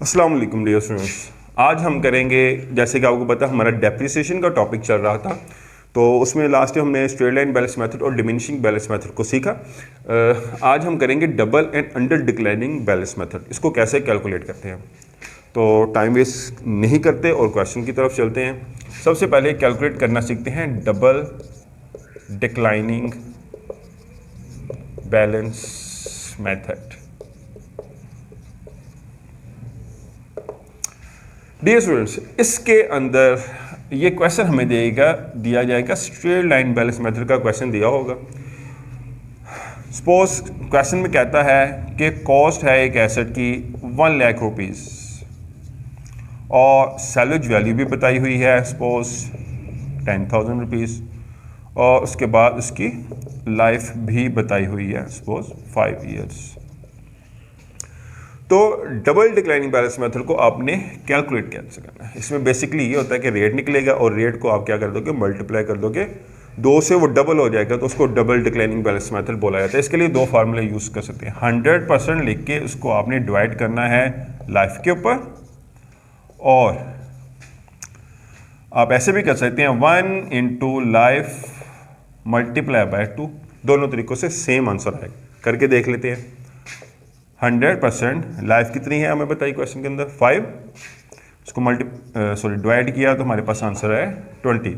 अस्सलाम वालेकुम dear students. आज हम करेंगे, जैसे कि आपको पता हमारा डेप्रिसिएशन का टॉपिक चल रहा था, तो उसमें लास्ट टाइम हमने स्ट्रेट लाइन बैलेंस मेथड और डिमिनिशिंग बैलेंस मेथड को सीखा। आज हम करेंगे double and under declining balance method, इसको कैसे कैलकुलेट करते हैं। तो टाइम वेस्ट नहीं करते और क्वेश्चन की तरफ चलते हैं। सबसे पहले कैलकुलेट करना सीखते हैं double declining balance method. Dear students, इसके अंदर ये क्वेश्चन हमें दिया जाएगा स्ट्रेट लाइन बैलेंस मेथड का क्वेश्चन दिया होगा। सपोज क्वेश्चन में कहता है कि कॉस्ट है एक एसेट की 1 लाख रुपीज़ और सैलवेज वैल्यू भी बताई हुई है सपोज 10,000 रुपीज़, और उसके बाद उसकी लाइफ भी बताई हुई है सपोज 5 ईयर्स। तो डबल डिक्लाइनिंग बैलेंस मेथड को आपने कैलकुलेट कैसे करना है। इसमें बेसिकली ये होता है कि रेट निकलेगा और रेट को आप क्या कर दोगे, मल्टीप्लाई कर दोगे, 2 से वो डबल हो जाएगा, तो उसको डबल डिक्लाइनिंग बैलेंस मेथड बोला जाता है। इसके लिए 2 फार्मूले यूज़ कर सकते हैं। 100% लिख के उसको आपने डिवाइड करना है लाइफ के ऊपर, और आप ऐसे भी कर सकते हैं 1 इंटू लाइफ मल्टीप्लाई बाय 2। दोनों तरीक़ों से सेम आंसर आएगा। करके देख लेते हैं। 100% लाइफ कितनी है हमें बताइए क्वेश्चन के अंदर 5, उसको डिवाइड किया तो हमारे पास आंसर है 20।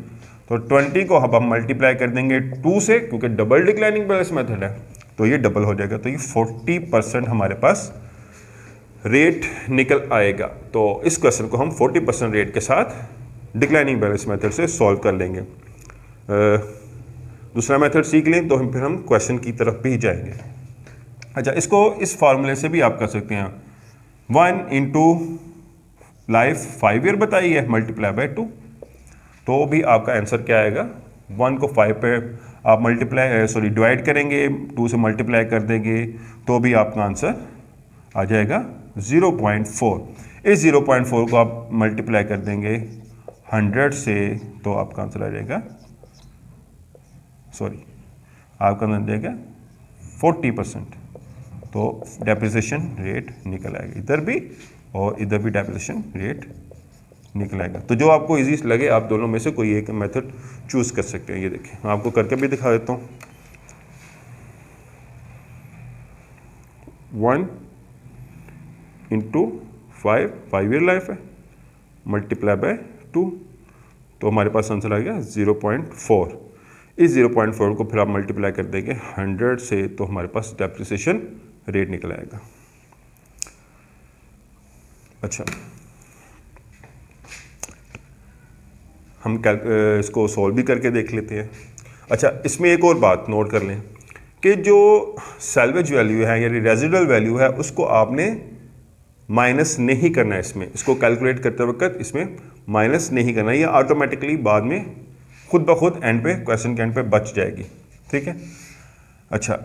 तो 20 को अब हम मल्टीप्लाई कर देंगे 2 से, क्योंकि डबल डिक्लाइनिंग बैलेंस मेथड है तो ये डबल हो जाएगा। तो ये 40% हमारे पास रेट निकल आएगा। तो इस क्वेश्चन को हम 40% रेट के साथ डिक्लाइनिंग बैलेंस मेथड से सॉल्व कर लेंगे। दूसरा मेथड सीख लें तो फिर हम क्वेश्चन की तरफ भी जाएंगे। अच्छा, इसको इस फार्मूले से भी आप कर सकते हैं। 1 इंटू लाइफ 5 ईयर बताई है मल्टीप्लाई बाय 2, तो भी आपका आंसर क्या आएगा। 1 को 5 पे आप डिवाइड करेंगे, 2 से मल्टीप्लाई कर देंगे तो भी आपका आंसर आ जाएगा 0.4। इस 0.4 को आप मल्टीप्लाई कर देंगे 100 से तो आपका आंसर आ जाएगा, आपका आंसर आ जाएगा 40%। तो डेप्रिसिएशन रेट निकल आएगा इधर भी और इधर भी डेप्रिसिएशन रेट निकल आएगा। तो जो आपको इजी लगे आप दोनों में से कोई एक मेथड चूज कर सकते हैं। ये देखिए, मैं आपको करके भी दिखा देता हूँ। 1 इंटू 5 ईयर लाइफ है, मल्टीप्लाई बाय 2, तो हमारे पास आंसर आ गया 0.4। इस 0.4 को फिर आप मल्टीप्लाई कर देंगे 100 से तो हमारे पास डेप्रिसिएशन रेट निकल आएगा। अच्छा, हम इसको सॉल्व भी करके देख लेते हैं। अच्छा, इसमें एक और बात नोट कर लें कि जो सैल्वेज वैल्यू है यानी रेजिडुअल वैल्यू है उसको आपने माइनस नहीं करना है। इसको कैलकुलेट करते वक्त इसमें माइनस नहीं करना है, ये ऑटोमेटिकली बाद में खुद ब खुद एंड पे, क्वेश्चन के एंड पे बच जाएगी। ठीक है। अच्छा,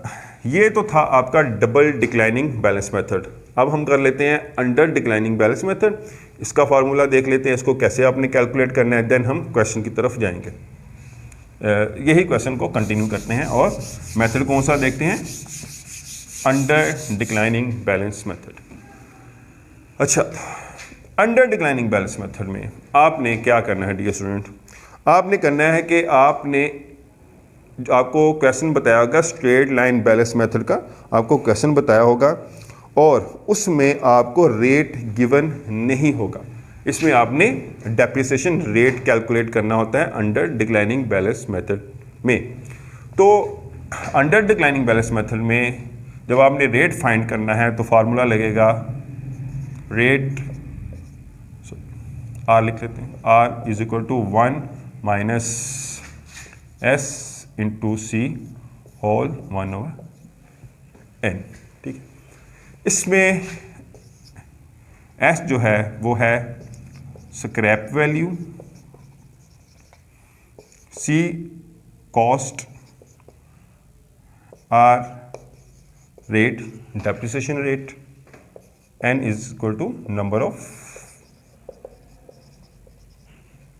ये तो था आपका डबल डिक्लाइनिंग बैलेंस मेथड। अब हम कर लेते हैं अंडर डिक्लाइनिंग बैलेंस मेथड। इसका फार्मूला देख लेते हैं, इसको कैसे आपने कैलकुलेट करना है, देन हम क्वेश्चन की तरफ जाएंगे। यही क्वेश्चन को कंटिन्यू करते हैं और मेथड कौन सा देखते हैं, अंडर डिक्लाइनिंग बैलेंस मेथड। अच्छा, अंडर डिक्लाइनिंग बैलेंस मेथड में आपने क्या करना है डियर स्टूडेंट, आपने करना है कि आपको क्वेश्चन बताया होगा स्ट्रेट लाइन बैलेंस मेथड का, आपको क्वेश्चन बताया होगा और उसमें आपको रेट गिवन नहीं होगा। इसमें आपने डेप्रिसिएशन रेट कैलकुलेट करना होता है अंडर डिक्लाइनिंग बैलेंस मेथड में। तो अंडर डिक्लाइनिंग बैलेंस मेथड में जब आपने रेट फाइंड करना है तो फार्मूला लगेगा रेट, आर लिख लेते हैं, R is equal to 1 minus S into C whole 1/n। ठीक है। इसमें एस जो है वो है scrap value, C cost, R rate depreciation rate, N is equal to number of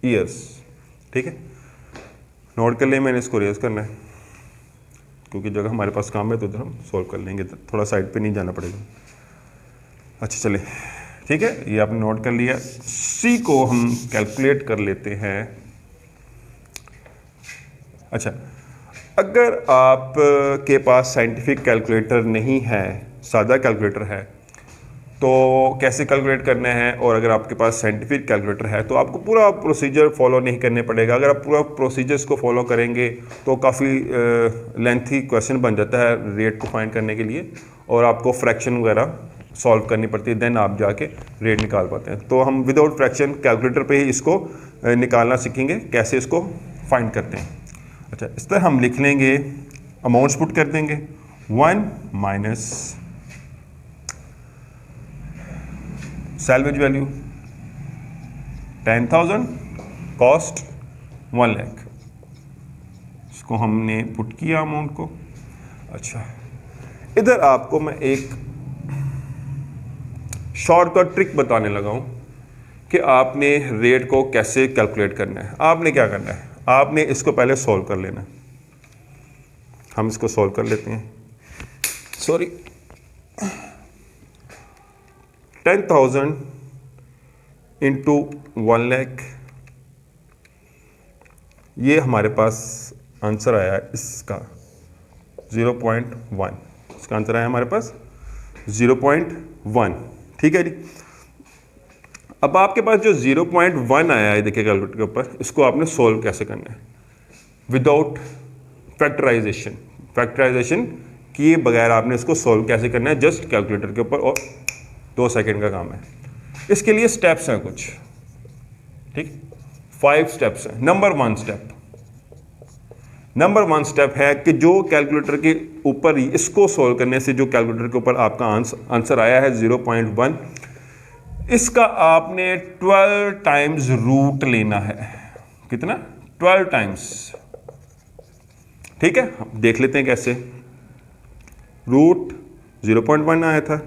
years. ठीक है, नोट कर लें, मैंने इसको रेज करना है क्योंकि जगह हमारे पास काम है तो उधर हम सॉल्व कर लेंगे, थोड़ा साइड पे नहीं जाना पड़ेगा। अच्छा चले, ठीक है, ये आपने नोट कर लिया। सी को हम कैलकुलेट कर लेते हैं। अच्छा, अगर आप के पास साइंटिफिक कैलकुलेटर नहीं है, सादा कैलकुलेटर है, तो कैसे कैलकुलेट करना है, और अगर आपके पास साइंटिफिक कैलकुलेटर है तो आपको पूरा प्रोसीजर फॉलो नहीं करने पड़ेगा। अगर आप पूरा प्रोसीजर्स को फॉलो करेंगे तो काफ़ी लेंथी क्वेश्चन बन जाता है रेट को फाइंड करने के लिए, और आपको फ्रैक्शन वगैरह सॉल्व करनी पड़ती है, देन आप जाके रेट निकाल पाते हैं। तो हम विदाउट फ्रैक्शन कैलकुलेटर पे ही इसको निकालना सीखेंगे, कैसे इसको फाइंड करते हैं। अच्छा, इस तरह हम लिख लेंगे, अमाउंट्स पुट कर देंगे, 1 minus salvage value 10,000, cost 1 lakh. इसको हमने पुट किया अमाउंट को। अच्छा, इधर आपको मैं एक शॉर्टकट ट्रिक बताने लगा हूं कि आपने रेट को कैसे कैलकुलेट करना है। आपने क्या करना है, आपने इसको पहले सॉल्व कर लेना है। हम इसको सॉल्व कर लेते हैं। सॉरी, 10,000 इंटू 1 लाख, ये हमारे पास आंसर आया है इसका 0.1। इसका आंसर आया हमारे पास 0.1। ठीक है जी। अब आपके पास जो 0.1 आया है, देखिए कैलकुलेटर के ऊपर, इसको आपने सोल्व कैसे करना है विदाउट फैक्टराइजेशन। फैक्टराइजेशन किए बगैर आपने इसको सोल्व कैसे करना है, जस्ट कैलकुलेटर के ऊपर, और 2 सेकेंड का काम है। इसके लिए स्टेप्स हैं कुछ, ठीक, 5 स्टेप्स हैं। नंबर 1 स्टेप है कि जो कैलकुलेटर के ऊपर ही इसको सोल्व करने से जो कैलकुलेटर के ऊपर आपका आंसर आया है 0.1, इसका आपने 12 टाइम्स रूट लेना है। कितना? 12 टाइम्स। ठीक है, हम देख लेते हैं कैसे। रूट 0.1 आया था,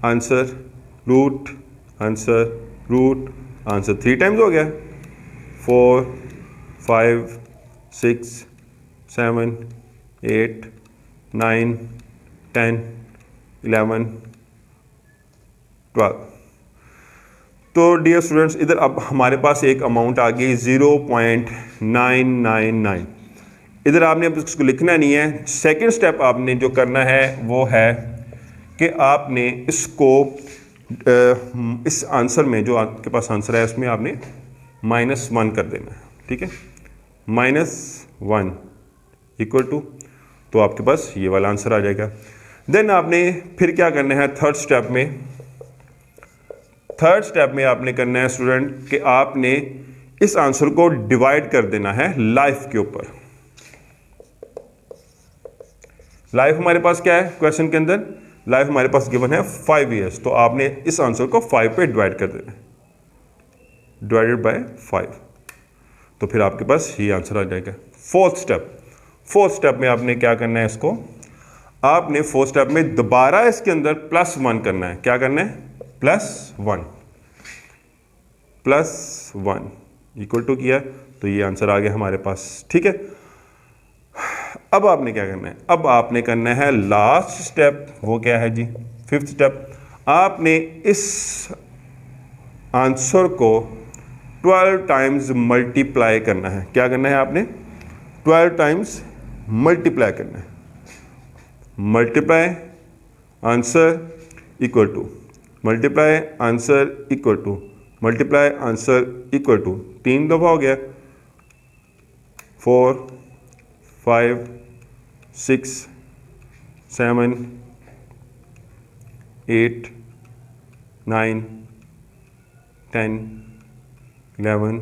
answer root answer root answer 3 times हो गया। 4 5 6 7 8 9 10 11 12। तो डियर स्टूडेंट्स, इधर अब हमारे पास एक अमाउंट आ गई 0.999। इधर आपने अब इसको लिखना नहीं है। सेकंड स्टेप आपने जो करना है वो है कि आपने इसको इस आंसर में, जो आपके पास आंसर है, उसमें आपने -1 कर देना है। ठीक है, -1 इक्वल टू, तो आपके पास ये वाला आंसर आ जाएगा। देन आपने फिर क्या करना है थर्ड स्टेप में आपने करना है स्टूडेंट कि आपने इस आंसर को डिवाइड कर देना है लाइफ के ऊपर। लाइफ हमारे पास क्या है क्वेश्चन के अंदर? लाइफ हमारे पास गिवन है 5 ईयर्स, तो आपने इस आंसर को 5 पे डिवाइड कर देना है, डिवाइडेड बाय 5, तो फिर आपके पास ये आंसर आ जाएगा। फोर्थ स्टेप में आपने क्या करना है, इसको आपने फोर्थ स्टेप में दोबारा इसके अंदर +1 करना है। क्या करना है? +1 इक्वल टू किया, तो ये आंसर आ गया हमारे पास। ठीक है, अब आपने क्या करना है? अब आपने करना है लास्ट स्टेप। वो क्या है जी? 5th step. आपने इस आंसर को 12 टाइम्स मल्टीप्लाई करना है। क्या करना है आपने? 12 टाइम्स मल्टीप्लाई करना है। Multiply answer equal to, multiply answer equal to, multiply answer equal to, 3 दफ़ा हो गया। 4 5 6 7 8 9 10 11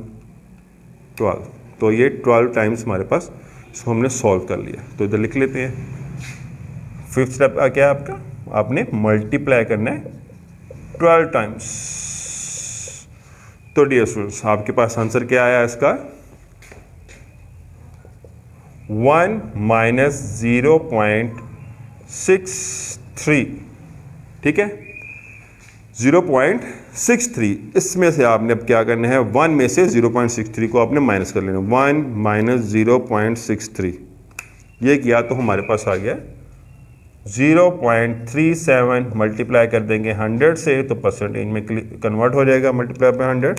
12। तो ये 12 टाइम्स हमारे पास, इसको हमने सॉल्व कर लिया। तो इधर लिख लेते हैं। 5th स्टेप क्या है आपका? आपने मल्टीप्लाई करना है 12 टाइम्स। तो डियर स्टूडेंट्स, आपके पास आंसर क्या आया इसका? 1 माइनस 0.63। ठीक है, 0.63। इसमें से आपने अब क्या करना है? 1 में से 0.63 को आपने माइनस कर लेना। 1 माइनस 0.63, ये किया तो हमारे पास आ गया 0.37 मल्टीप्लाई कर देंगे 100 से तो परसेंटेज में कन्वर्ट हो जाएगा, मल्टीप्लाई बाय 100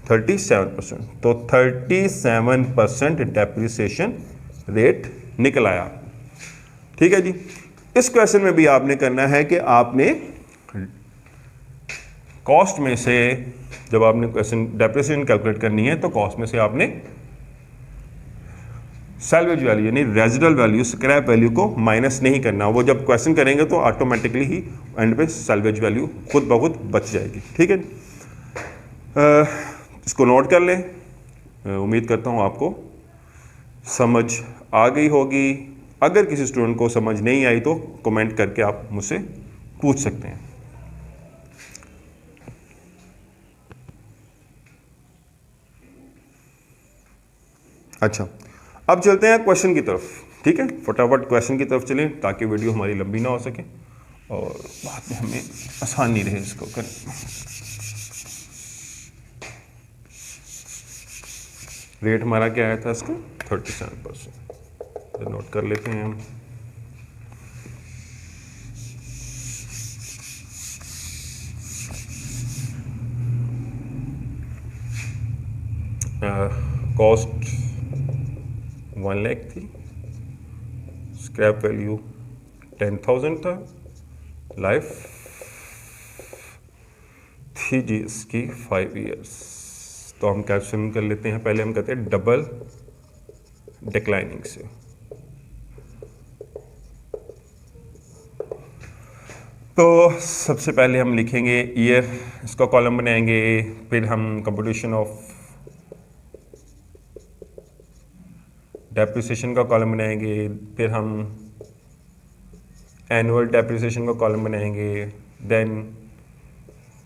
37%। तो 37% डेप्रिसिएशन रेट निकल आया। ठीक है जी। इस क्वेश्चन में भी आपने करना है कि आपने कॉस्ट में से, जब आपने क्वेश्चन डेप्रिसिएशन कैलकुलेट करनी है तो कॉस्ट में से आपने सैल्वेज वैल्यू यानी रेजिडुअल वैल्यू, स्क्रैप वैल्यू को माइनस नहीं करना। वो जब क्वेश्चन करेंगे तो ऑटोमेटिकली ही एंड पे सैल्वेज वैल्यू खुद ब खुद बच जाएगी। ठीक है, इसको नोट कर लें। उम्मीद करता हूँ आपको समझ आ गई होगी। अगर किसी स्टूडेंट को समझ नहीं आई तो कमेंट करके आप मुझसे पूछ सकते हैं। अच्छा, अब चलते हैं क्वेश्चन की तरफ। ठीक है, फटाफट क्वेश्चन की तरफ चलें ताकि वीडियो हमारी लंबी ना हो सके और बाद में हमें आसानी रहे इसको करने। रेट हमारा क्या आया था इसका? 37%। तो नोट कर लेते हैं हम। कॉस्ट 1 लाख थी, स्क्रैप वैल्यू 10,000 था, लाइफ थी जी इसकी 5 ईयर्स। तो हम कैल्कुलेशन कर लेते हैं। पहले हम कहते हैं डबल डिक्लाइनिंग से। तो सबसे पहले हम लिखेंगे ईयर, इसका कॉलम बनाएंगे, फिर हम कंप्यूटेशन ऑफ डेप्रिसिएशन का कॉलम बनाएंगे, फिर हम एनुअल डेप्रिसिएशन का कॉलम बनाएंगे, देन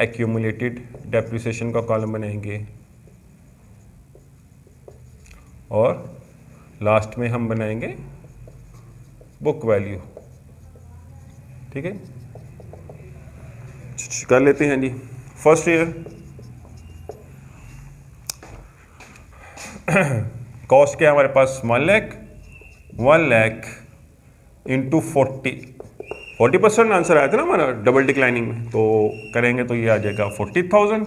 एक्यूमुलेटेड डेप्रिसिएशन का कॉलम बनाएंगे और लास्ट में हम बनाएंगे बुक वैल्यू। ठीक है, कर लेते हैं जी। फर्स्ट ईयर कॉस्ट क्या है हमारे पास? 1 लाख इंटू 40% आंसर आया था ना हमारा डबल डिक्लाइनिंग में, तो करेंगे तो ये आ जाएगा 40,000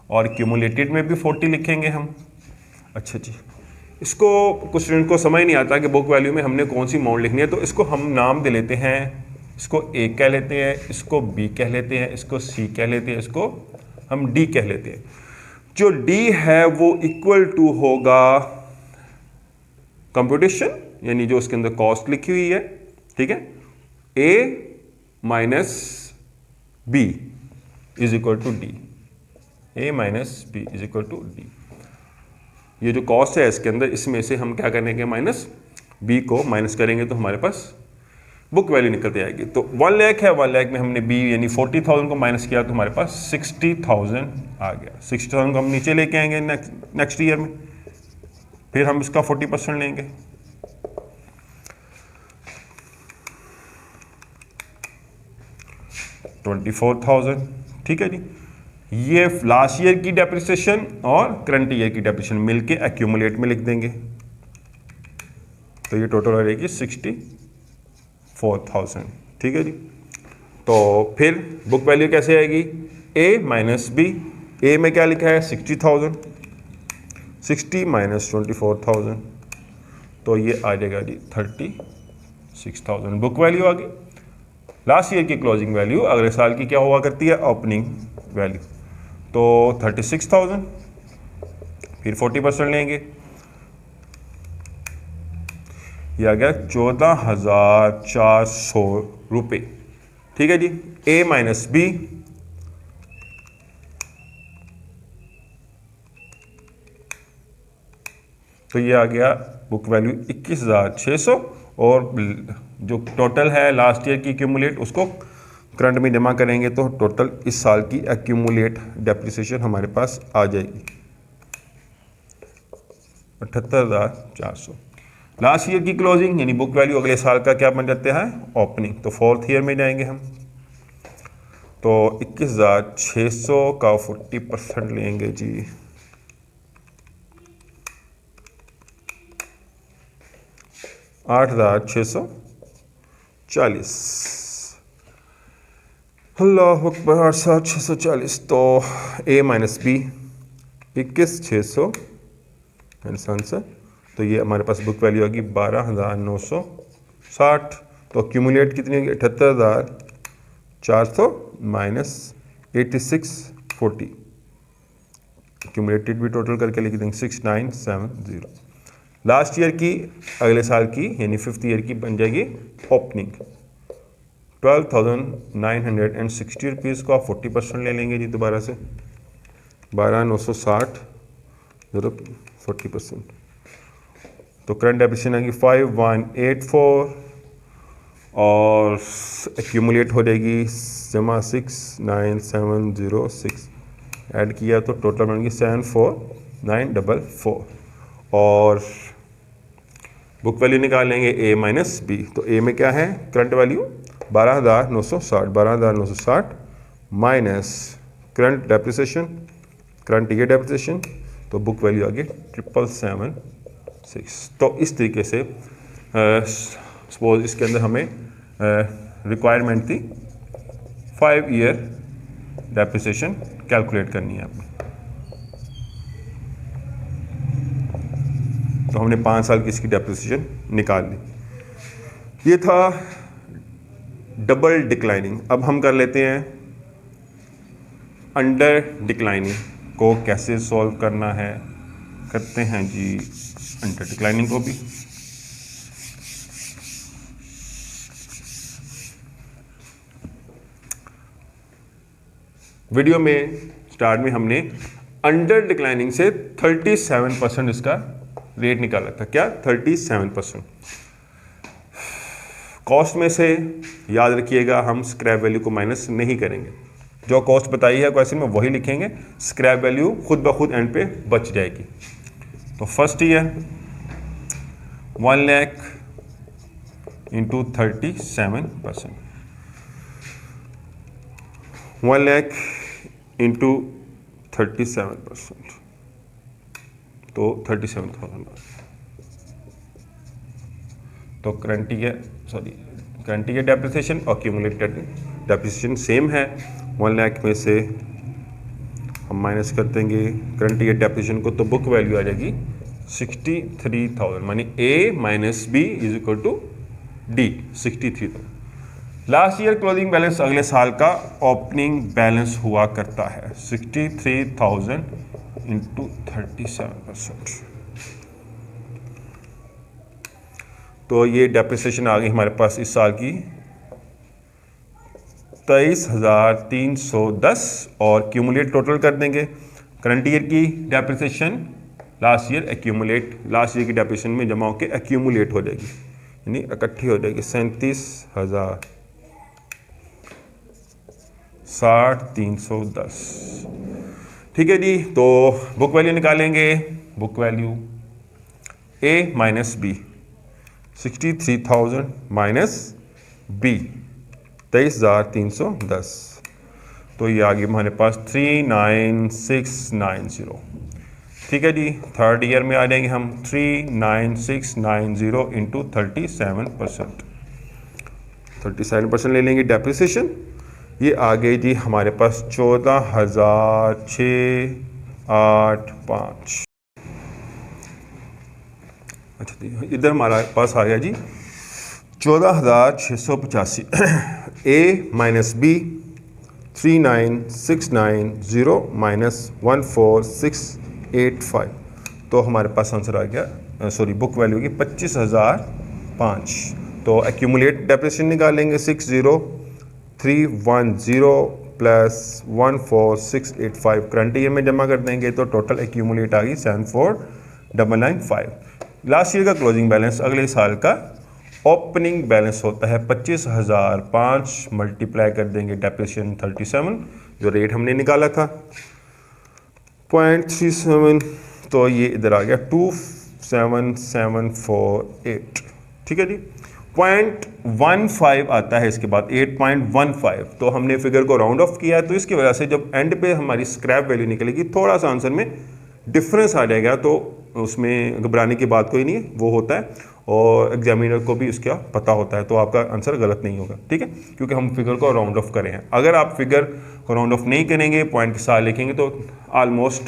और क्यूमुलेटेड में भी 40 लिखेंगे हम। अच्छा जी, इसको कुछ स्टूडेंट को समझ नहीं आता कि बुक वैल्यू में हमने कौन सी अमाउंट लिखनी है, तो इसको हम नाम दे लेते हैं। इसको ए कह लेते हैं, इसको बी कह लेते हैं, इसको सी कह लेते हैं, इसको हम डी कह लेते हैं। जो डी है वो इक्वल टू होगा कंप्यूटेशन, यानी जो उसके अंदर कॉस्ट लिखी हुई है। ठीक है, a minus B is equal to d, a minus B is equal to d. ये जो कॉस्ट है इसके अंदर, इसमें से हम क्या करेंगे? माइनस बी को माइनस करेंगे तो हमारे पास बुक वैल्यू निकलती आएगी। तो 1 लाख है, 1 लाख में हमने बी यानी 40,000 को माइनस किया तो हमारे पास 60,000 आ गया। 60,000 को हम नीचे लेके आएंगे नेक्स्ट ईयर में, फिर हम इसका 40% लेंगे। $24,000। ठीक है जी, ये लास्ट ईयर की डेप्रिसिएशन और करंट ईयर की डेप्रिसिएशन मिलके एक्यूमुलेट में लिख देंगे, तो ये टोटल हो जाएगी 64,000। ठीक है जी, तो फिर बुक वैल्यू कैसे आएगी? ए माइनस बी। ए में क्या लिखा है? 60,000, 60 माइनस 24,000, तो ये आ जाएगा जी 36,000 बुक वैल्यू आ गई। लास्ट ईयर की क्लोजिंग वैल्यू अगले साल की क्या हुआ करती है? ओपनिंग वैल्यू, तो 36,000, फिर 40% लेंगे, ये आ गया 14,400 रुपये। ठीक है जी, ए माइनस बी, तो ये आ गया बुक वैल्यू 21,600 और जो टोटल है लास्ट ईयर की एक्यूमुलेट उसको करंट में जमा करेंगे तो टोटल इस साल की एक्यूमुलेट डेप्रिसिएशन हमारे पास आ जाएगी 78,400। लास्ट ईयर की क्लोजिंग यानी बुक वैल्यू अगले साल का क्या बन जाता है? ओपनिंग। तो फोर्थ ईयर में जाएंगे हम, तो 21,600 का 40% लेंगे जी, 8,600, 40, अल्लाह अकबर, 8 7 640। तो A माइनस बी 21,600 आंसर। तो ये हमारे पास बुक वैल्यू होगी 12,960। तो एक्यूमुलेट कितनी होगी 78,400 माइनस 8640। एक्यूमुलेटेड भी टोटल करके लिख देंगे 6970। लास्ट ईयर की, अगले साल की यानी 5th ईयर की बन जाएगी ओपनिंग 12,960 रुपीज़ को आप 40% ले लेंगे जी दोबारा से 12,960 ज़रूर 40%। तो करंट डेप्रिसिएशन आएगी 5184 और एक्यूमुलेट हो जाएगी जमा 69706। ऐड किया तो टोटल बनेगी 74944 और बुक वैल्यू निकालेंगे A माइनस बी। तो A में क्या है current value 12,960 minus current depreciation, current year depreciation, तो बुक वैल्यू आ गई 777 तो इस तरीके से सपोज इसके अंदर हमें रिक्वायरमेंट थी 5 ईयर डेप्रिसिएशन कैलकुलेट करनी है आपने। तो हमने 5 साल की इसकी डेप्रिसिएशन निकाल ली। ये था डबल डिक्लाइनिंग। अब हम कर लेते हैं अंडर डिक्लाइनिंग को कैसे सॉल्व करना है। करते हैं जी अंडर डिक्लाइनिंग को भी। वीडियो में स्टार्ट में हमने अंडर डिक्लाइनिंग से 37% इसका रेट निकाला था। क्या 37%। कॉस्ट में से याद रखिएगा हम स्क्रैप वैल्यू को माइनस नहीं करेंगे। जो कॉस्ट बताई है क्वेश्चन में वही लिखेंगे, स्क्रैप वैल्यू खुद ब खुद एंड पे बच जाएगी। तो first year 1 lakh into 37%, 1 lakh into 37%, तो 37,000। तो करंट ईयर डेप्रिसिएशन और क्यूमुलेटेड डेप्रिसिएशन सेम है। 1 लाख में से हम माइनस कर देंगे करंट ईयर डेप्रिसिएशन को, तो बुक वैल्यू आ जाएगी 63,000, मानी A minus B is equal to D 63,000। Last year closing balance अगले साल का ओपनिंग बैलेंस हुआ करता है 63,000 इंटू 37%। तो ये डेप्रिसिएशन आ गई हमारे पास इस साल की 23,310 और क्यूमुलेट टोटल कर देंगे। करंट ईयर की depreciation last year accumulate, last year की डेप्रिसिएशन में जमा होकर एक्यूमुलेट हो जाएगी, यानी इकट्ठी हो जाएगी 37,310। ठीक है जी। तो बुक वैल्यू निकालेंगे। Book value A minus B 63,000 minus B 23,310, तो ये आ गई हमारे पास 39690। ठीक है जी। थर्ड ईयर में आ जाएंगे हम 39690 इंटू 37%, 37% ले लेंगे डेप्रिसिएशन। ये आ गई जी हमारे पास 14,685। अच्छा जी, इधर हमारे पास आ गया जी 14,685। A माइनस बी 39,690 माइनस 14,685, तो हमारे पास आंसर आ गया, सॉरी बुक वैल्यू की 25,005। तो एक्यूमुलेट डेप्रिसिएशन निकालेंगे 60,310 प्लस 14,685 करंट ईयर में जमा कर देंगे, तो टोटल एक्यूमुलेट आ गई 74,995। लास्ट ईयर का क्लोजिंग बैलेंस अगले साल का ओपनिंग बैलेंस होता है 25,005 मल्टीप्लाई कर देंगे डेप्रिसिएशन 37 जो रेट हमने निकाला था 0.37, तो ये इधर आ गया 27748। ठीक है जी। 0.15 आता है इसके बाद 8.15, तो हमने फिगर को राउंड ऑफ किया है, तो इसकी वजह से जब एंड पे हमारी स्क्रैप वैल्यू निकलेगी थोड़ा सा आंसर में डिफरेंस आ जाएगा, तो उसमें घबराने की बात कोई नहीं है, वो होता है। और एग्जामिनर को भी उसका पता होता है, तो आपका आंसर गलत नहीं होगा, ठीक है, क्योंकि हम फिगर को राउंड ऑफ करें हैं। अगर आप फिगर को राउंड ऑफ नहीं करेंगे, पॉइंट के साथ लिखेंगे, तो ऑलमोस्ट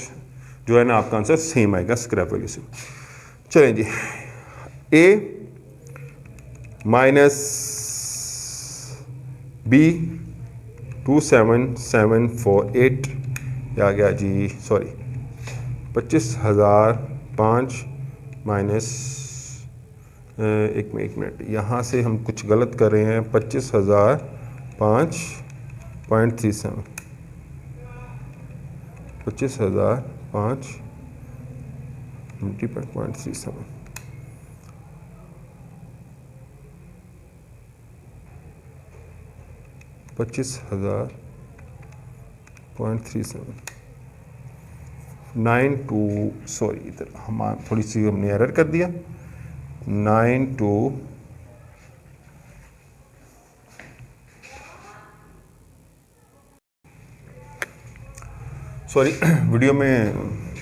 जो है ना आपका आंसर सेम आएगा स्क्रैप वैल्यू से। चलें जी, ए माइनस बी 27748 आ गया जी, सॉरी 25,005 माइनस एक मिनट यहाँ से हम कुछ गलत कर रहे हैं। 25,005.37 25,005 20.37 25,000.37 92 सॉरी इधर हम थोड़ी सी हमने एरर कर दिया। 92 सॉरी वीडियो में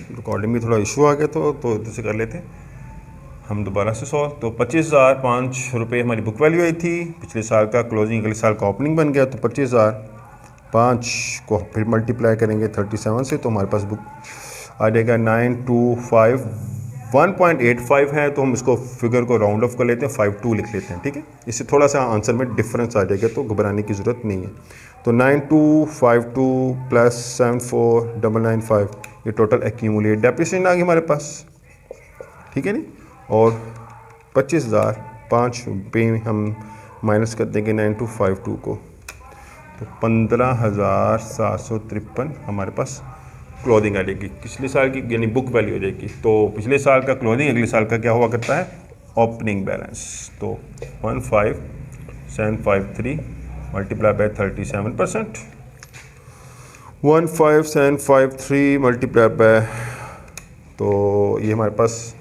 रिकॉर्डिंग में थोड़ा इशू आ गया, तो इधर से कर लेते हैं हम दोबारा से सॉल्व। तो 25,005 रुपये हमारी बुक वैल्यू आई थी, पिछले साल का क्लोजिंग अगले साल का ओपनिंग बन गया। तो 25,005 को फिर मल्टीप्लाई करेंगे 37 से, तो हमारे पास बुक आ जाएगा 925 1.85 है, तो हम इसको फिगर को राउंड ऑफ कर लेते हैं, 52 लिख लेते हैं, ठीक है। इससे थोड़ा सा आंसर में डिफरेंस आ जाएगा, तो घबराने की ज़रूरत नहीं है। तो 9252 प्लस 74995 ये टोटल एक्यूमुलेट डेप्रिसिएशन आ गई हमारे पास, ठीक है नी। और 25,005 पे हम माइनस कर देंगे 9252 को, तो 15,753 हमारे पास क्लोजिंग आ जाएगी पिछले साल की, यानी बुक वैल्यू हो जाएगी। तो पिछले साल का क्लोजिंग अगले साल का क्या हुआ करता है, ओपनिंग बैलेंस। तो 15,753 मल्टीप्लाई बाय 37%, 15,753 मल्टीप्लाई बाय, तो ये हमारे पास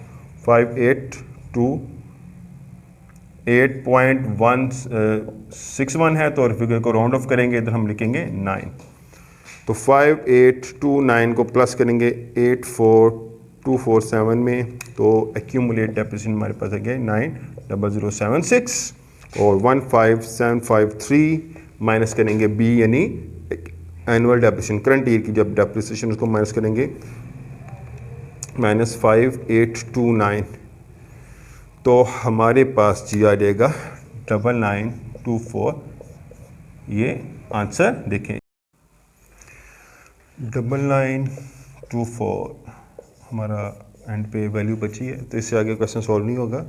5,828.161 है। तो फिगर को राउंड ऑफ करेंगे, इधर हम लिखेंगे 9। तो 5,829 को प्लस करेंगे 84247 में, तो एक्यूमुलेट डेप्रिसिएशन हमारे पास आ गया 90076। और 15,753 माइनस करेंगे बी, यानी एनुअल डेप्रिसिएशन करंट ईयर की जब डेप्रिसिएशन, उसको माइनस करेंगे -5829, तो हमारे पास जी आ जाएगा 9924। ये आंसर देखें 9924 हमारा एंड पे वैल्यू बची है। तो इससे आगे क्वेश्चन सॉल्व नहीं होगा।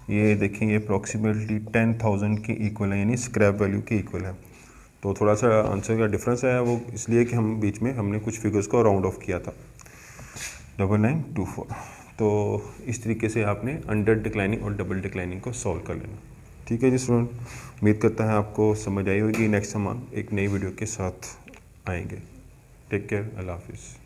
ये देखें, ये अप्रॉक्सीमेटली 10,000 के इक्वल है, यानी स्क्रैप वैल्यू के इक्वल है। तो थोड़ा सा आंसर का डिफरेंस है, वो इसलिए कि हम बीच में हमने कुछ फिगर्स को राउंड ऑफ किया था। 9924। तो इस तरीके से आपने अंडर डिक्लाइनिंग और डबल डिक्लाइनिंग को सॉल्व कर लेना, ठीक है जी स्टूडेंट। उम्मीद करता है आपको समझ आई होगी। नेक्स्ट हम एक नई वीडियो के साथ आएंगे। टेक केयर, अल्लाह हाफिज़।